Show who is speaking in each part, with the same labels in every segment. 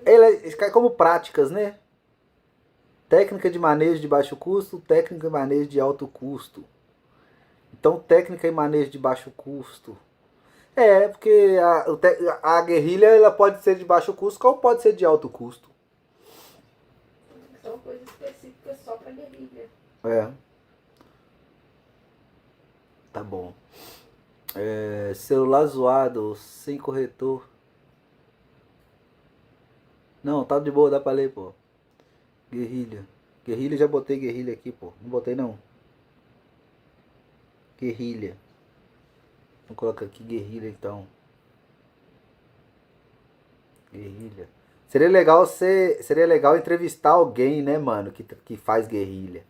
Speaker 1: Ele cai como práticas, né? Técnica de manejo de baixo custo, técnica de manejo de alto custo. Então, técnica e manejo de baixo custo. Porque a guerrilha ela pode ser de baixo custo, como pode ser de alto custo.
Speaker 2: São coisas específicas só pra guerrilha.
Speaker 1: É, tá bom. Celular zoado, sem corretor. Não, tá de boa, dá pra ler, pô. Guerrilha. Guerrilha, já botei guerrilha aqui, pô. Não botei, não. Guerrilha. Vou colocar aqui guerrilha, então. Guerrilha. Seria legal entrevistar alguém, né, mano, que faz guerrilha.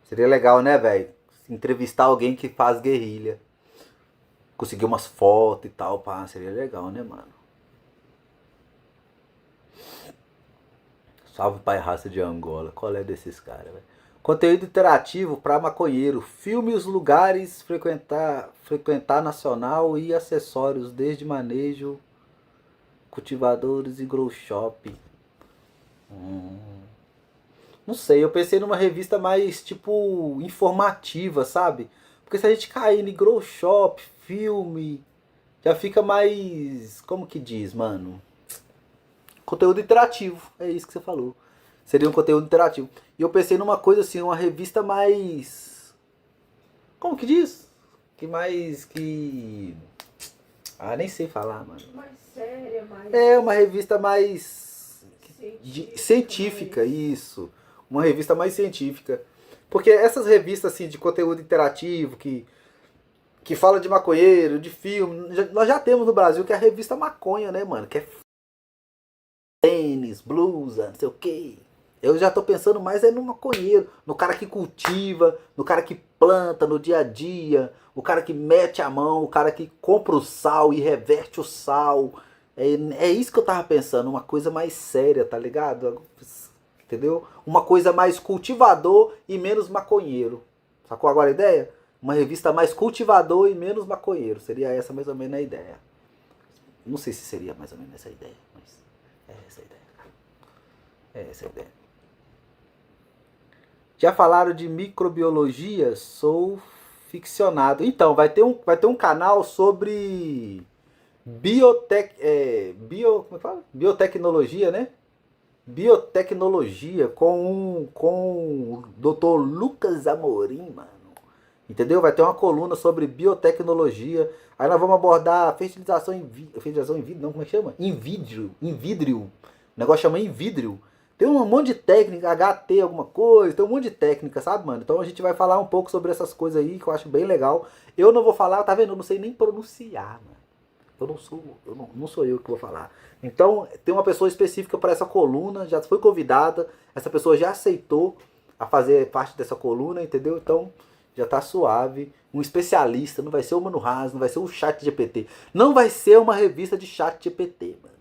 Speaker 1: Seria legal, né, velho? Entrevistar alguém que faz guerrilha. Conseguir umas fotos e tal, pá. Seria legal, né, mano? Salve pai raça de Angola. Qual é desses caras, velho? Conteúdo interativo para maconheiro. Filme os lugares, frequentar nacional e acessórios, desde manejo, cultivadores e grow shop. Não sei, eu pensei numa revista mais, tipo, informativa, sabe? Porque se a gente cair em grow shop, filme, já fica mais, como que diz, mano? Conteúdo interativo, é isso que você falou. Seria um conteúdo interativo. E eu pensei numa coisa assim, uma revista mais. Como que diz? Que mais. Que. Ah, nem sei falar, mano.
Speaker 2: Mais séria, mais
Speaker 1: É uma revista mais.
Speaker 2: científica,
Speaker 1: Científica,
Speaker 2: mais...
Speaker 1: isso. Uma revista mais científica. Porque essas revistas assim de conteúdo interativo, que fala de maconheiro, de filme, nós já temos no Brasil que é a revista Maconha, né, mano? Que é tênis, blusa, não sei o que. Eu já tô pensando mais no maconheiro, no cara que cultiva, no cara que planta no dia a dia, o cara que mete a mão, o cara que compra o sal e reverte o sal. É isso que eu tava pensando, uma coisa mais séria, tá ligado? Entendeu? Uma coisa mais cultivador e menos maconheiro. Sacou agora a ideia? Uma revista mais cultivador e menos maconheiro. Seria essa mais ou menos a ideia. Não sei se seria mais ou menos essa a ideia, mas é essa a ideia, cara. É essa a ideia. Já falaram de microbiologia? Sou ficcionado. Então, vai ter um canal sobre como é que fala? Biotecnologia, né? Biotecnologia com o Dr. Lucas Amorim, mano. Entendeu? Vai ter uma coluna sobre biotecnologia. Aí nós vamos abordar fertilização fertilização in vidro, não, como é que chama? In vidrio. O negócio chama in vidrio. Tem um monte de técnica, HT alguma coisa, tem um monte de técnica, sabe, mano? Então a gente vai falar um pouco sobre essas coisas aí que eu acho bem legal. Eu não vou falar, tá vendo? Eu não sei nem pronunciar, mano. Eu não sou eu que vou falar. Então, tem uma pessoa específica para essa coluna, já foi convidada, essa pessoa já aceitou a fazer parte dessa coluna, entendeu? Então, já tá suave. Um especialista, não vai ser o Mano Haas, não vai ser o Chat GPT. Não vai ser uma revista de Chat GPT, mano.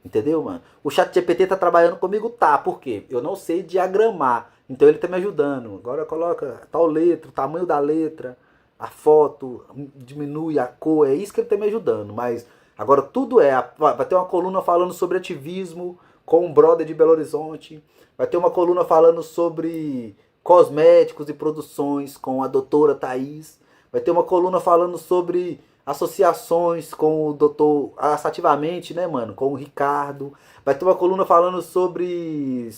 Speaker 1: Entendeu, mano? O Chat GPT tá trabalhando comigo, tá. Por quê? Eu não sei diagramar. Então ele tá me ajudando. Agora coloca tal letra, o tamanho da letra, a foto, diminui a cor. É isso que ele tá me ajudando. Mas agora tudo vai ter uma coluna falando sobre ativismo com um brother de Belo Horizonte. Vai ter uma coluna falando sobre cosméticos e produções com a doutora Thaís. Vai ter uma coluna falando sobre associações com o doutor Assativamente, né, mano? Com o Ricardo. Vai ter uma coluna falando sobre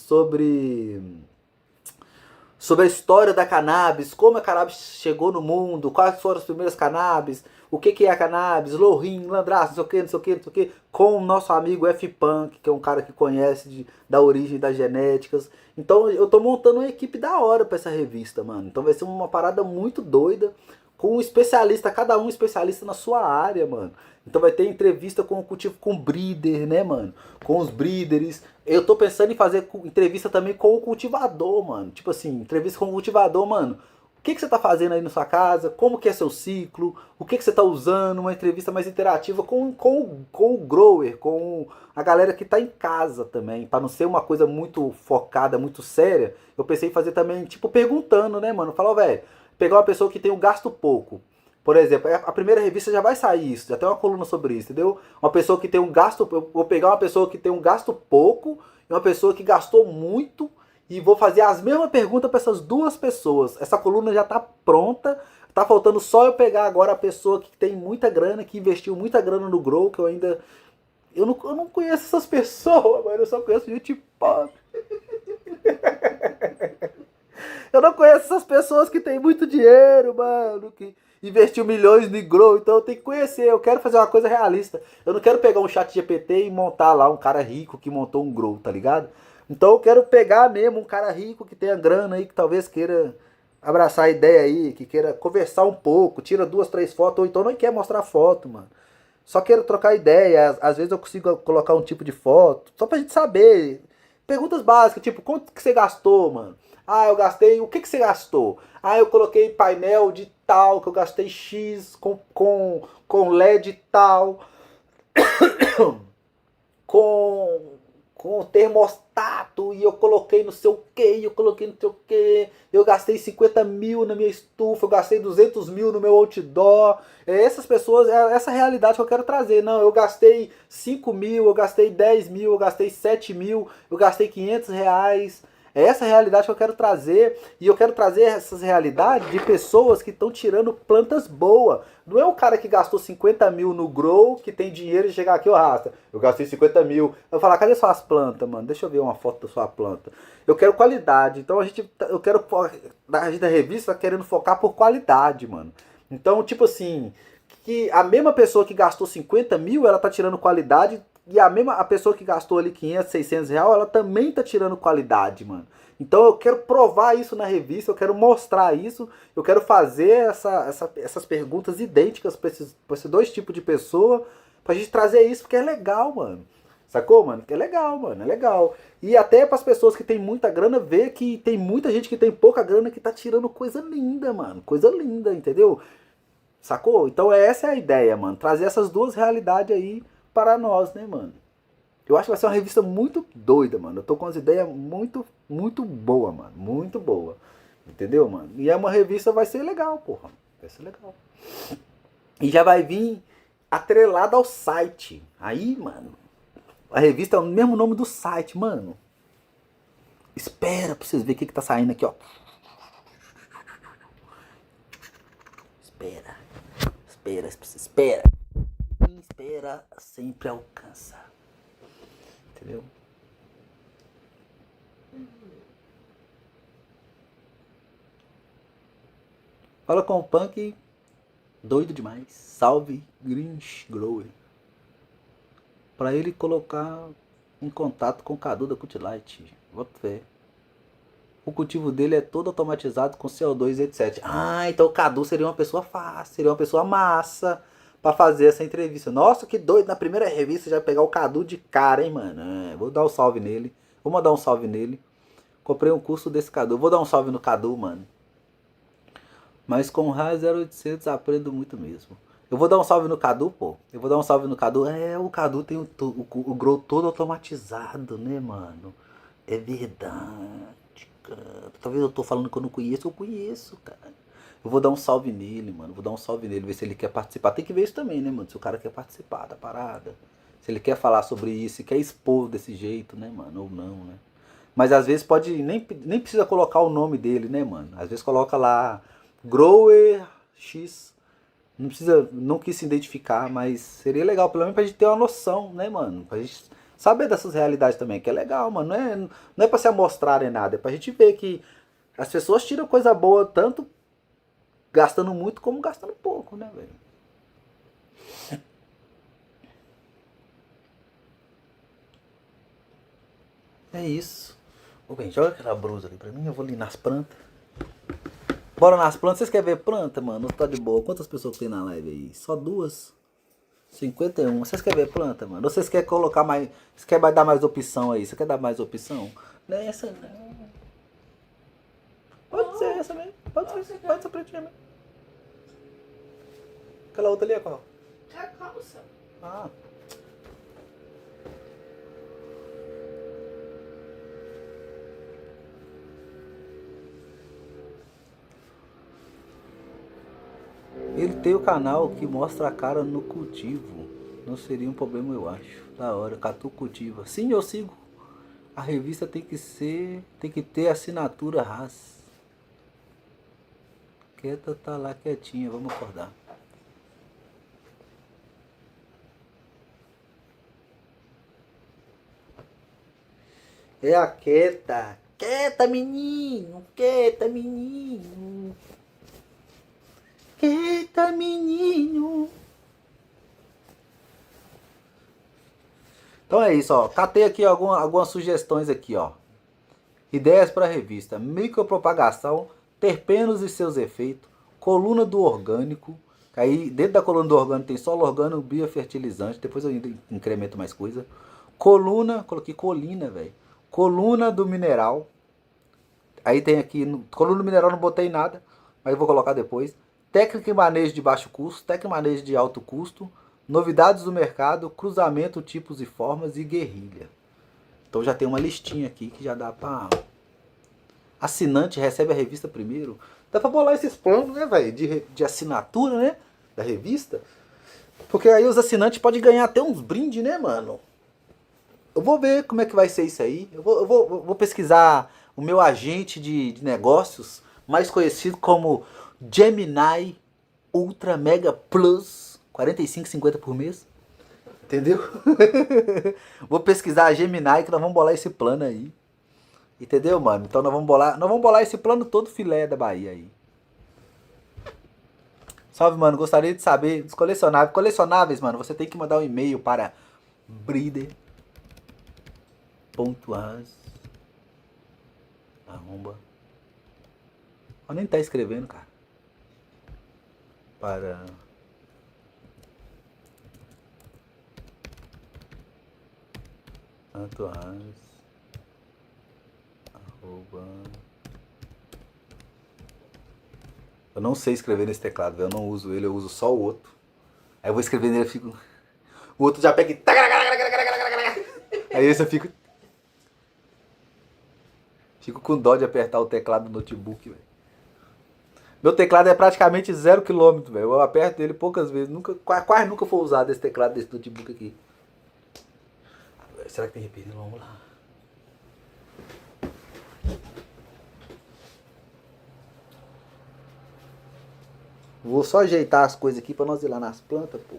Speaker 1: a história da cannabis, como a cannabis chegou no mundo, quais foram as primeiras cannabis, o que é a cannabis, Lohrim, Landraço, não sei o que, não sei o que, não sei o que, com o nosso amigo F. Punk, que é um cara que conhece da origem das genéticas. Então eu tô montando uma equipe da hora pra essa revista, mano. Então vai ser uma parada muito doida, com um especialista, cada um especialista na sua área, mano. Então vai ter entrevista com o cultivo com breeder, né, mano? Com os breeders. Eu tô pensando em fazer entrevista também com o cultivador, mano. Tipo assim, entrevista com o cultivador, mano. O que você tá fazendo aí na sua casa? Como que é seu ciclo? O que você tá usando? Uma entrevista mais interativa com o grower, com a galera que tá em casa também. Pra não ser uma coisa muito focada, muito séria. Eu pensei em fazer também, tipo, perguntando, né, mano? Falar, velho, pegar uma pessoa que tem um gasto pouco. Por exemplo, a primeira revista já vai sair isso, já tem uma coluna sobre isso, entendeu? Uma pessoa que tem um gasto, eu vou pegar uma pessoa que tem um gasto pouco e uma pessoa que gastou muito e vou fazer as mesmas perguntas para essas duas pessoas. Essa coluna já tá pronta, tá faltando só eu pegar agora a pessoa que tem muita grana, que investiu muita grana no Grow, que eu ainda... eu não conheço essas pessoas, mano, eu só conheço gente pobre. Eu não conheço essas pessoas que têm muito dinheiro, mano, que investiu milhões no Grow, então eu tenho que conhecer, eu quero fazer uma coisa realista. Eu não quero pegar um chat GPT e montar lá um cara rico que montou um Grow, tá ligado? Então eu quero pegar mesmo um cara rico que tenha grana aí, que talvez queira abraçar a ideia aí, que queira conversar um pouco, tira duas, três fotos, ou então não quer mostrar foto, mano. Só quero trocar ideia, às vezes eu consigo colocar um tipo de foto, só pra gente saber. Perguntas básicas, tipo, quanto que você gastou, mano? Ah, eu gastei, o que que você gastou? Ah, eu coloquei painel de tal, que eu gastei X com LED tal, com, com termostato, e eu coloquei não sei o que, eu coloquei não sei o que, eu gastei 50 mil na minha estufa, eu gastei 200 mil no meu outdoor. Essas pessoas, é essa realidade que eu quero trazer. Não, eu gastei 5 mil, eu gastei 10 mil, eu gastei 7 mil, eu gastei R$ 500. É essa realidade que eu quero trazer. E eu quero trazer essas realidades de pessoas que estão tirando plantas boas. Não é o cara que gastou 50 mil no Grow, que tem dinheiro e chegar aqui, ó, Rasta, eu gastei 50 mil. Eu vou falar, cadê suas plantas, mano? Deixa eu ver uma foto da sua planta. Eu quero qualidade. Então eu quero, a gente da revista tá querendo focar por qualidade, mano. Então, tipo assim, que a mesma pessoa que gastou 50 mil, ela tá tirando qualidade. E a pessoa que gastou ali 500, 600 reais, ela também tá tirando qualidade, mano. Então eu quero provar isso na revista, eu quero mostrar isso, eu quero fazer essas perguntas idênticas pra esses dois tipos de pessoa, pra gente trazer isso, porque é legal, mano. Sacou, mano? Que é legal, mano, é legal. E até para as pessoas que têm muita grana, ver que tem muita gente que tem pouca grana que tá tirando coisa linda, mano. Coisa linda, entendeu? Sacou? Então essa é a ideia, mano. Trazer essas duas realidades aí para nós, né, mano? Eu acho que vai ser uma revista muito doida, mano. Eu tô com umas ideias muito, muito boa, mano. Muito boa. Entendeu, mano? E é uma revista, vai ser legal, porra. Vai ser legal. E já vai vir atrelada ao site. Aí, mano, a revista é o mesmo nome do site, mano. Espera pra vocês verem o que tá saindo aqui, ó. Espera. Espera, espera. Quem espera sempre alcança. Entendeu? Fala com o Punk, doido demais. Salve Grinch Grower. Pra ele colocar em contato com o Cadu da Cutilite. Bota fé. O cultivo dele é todo automatizado com CO2 e etc. Ah, então o Cadu seria uma pessoa fácil, seria uma pessoa massa pra fazer essa entrevista. Nossa, que doido, na primeira revista já pegar o Cadu de cara, hein, mano. Vou dar um salve nele. Vou mandar um salve nele. Comprei um curso desse Cadu. Vou dar um salve no Cadu, mano. Mas com o RAS 0800 aprendo muito mesmo. Eu vou dar um salve no Cadu, pô. Eu vou dar um salve no Cadu. O Cadu tem o Grow todo automatizado, né, mano? É verdade, cara. Talvez eu tô falando que eu conheço, cara. Eu vou dar um salve nele, mano. Vou dar um salve nele, ver se ele quer participar. Tem que ver isso também, né, mano? Se o cara quer participar da parada. Se ele quer falar sobre isso, se quer expor desse jeito, né, mano? Ou não, né? Mas às vezes pode. Nem precisa colocar o nome dele, né, mano? Às vezes coloca lá Grower X. Não precisa. Não quis se identificar, mas seria legal, pelo menos pra gente ter uma noção, né, mano? Pra gente saber dessas realidades também, que é legal, mano. Não é pra se amostrar nem nada, é pra gente ver que as pessoas tiram coisa boa tanto gastando muito como gastando pouco, né, velho? É isso. Ô, bem, joga aquela brusa ali pra mim, eu vou ali nas plantas. Bora nas plantas. Vocês querem ver planta, mano? Tá de boa. Quantas pessoas tem na live aí? Só duas? 51. Vocês querem ver planta, mano? Ou vocês querem colocar mais. Vocês querem dar mais opção aí? Você quer dar mais opção? Não é essa não. Pode ser essa mesmo. Pode ser essa pretinha mesmo. Aquela outra ali é qual?
Speaker 2: É a calça.
Speaker 1: Ah. Ele tem o canal que mostra a cara no cultivo. Não seria um problema, eu acho. Da hora, Catu Cultiva. Sim, eu sigo. A revista tem que ter assinatura Haas. Quieta tá lá quietinha, vamos acordar. É a quieta. Quieta, menino. Quieta, menino. Quieta, menino. Então é isso, ó. Catei aqui algumas sugestões aqui, ó. Ideias para a revista: micropropagação, terpenos e seus efeitos, coluna do orgânico. Aí dentro da coluna do orgânico tem solo orgânico, biofertilizante. Depois eu ainda incremento mais coisa. Coluna, coloquei colina, velho. Coluna do mineral. Aí tem aqui, coluna do mineral não botei nada, mas eu vou colocar depois. Técnica e manejo de baixo custo, técnica e manejo de alto custo, novidades do mercado, cruzamento, tipos e formas e guerrilha. Então já tem uma listinha aqui que já dá pra... Assinante recebe a revista primeiro. Dá pra bolar esses planos, né, velho? De assinatura, né? Da revista. Porque aí os assinantes podem ganhar até uns brindes, né, mano? Eu vou ver como é que vai ser isso aí. Eu vou pesquisar o meu agente de negócios, mais conhecido como Gemini Ultra Mega Plus, 45,50 por mês. Entendeu? Vou pesquisar a Gemini que nós vamos bolar esse plano aí. Entendeu, mano? Então nós vamos bolar esse plano todo filé da Bahia aí. Salve, mano. Gostaria de saber dos colecionáveis. Colecionáveis, mano, você tem que mandar um e-mail para breeder.as arromba. Eu nem tá escrevendo, cara. Para Antoas arroba. Eu não sei escrever nesse teclado, eu não uso ele, eu uso só o outro. Aí eu vou escrever nele, eu fico. O outro já pega e. Aí esse eu fico. Fico com dó de apertar o teclado do notebook, velho. Meu teclado é praticamente 0 km, velho. Eu aperto ele poucas vezes. Quase nunca foi usado esse teclado desse notebook aqui. Será que tem repetido? Vamos lá. Vou só ajeitar as coisas aqui pra nós ir lá nas plantas, pô.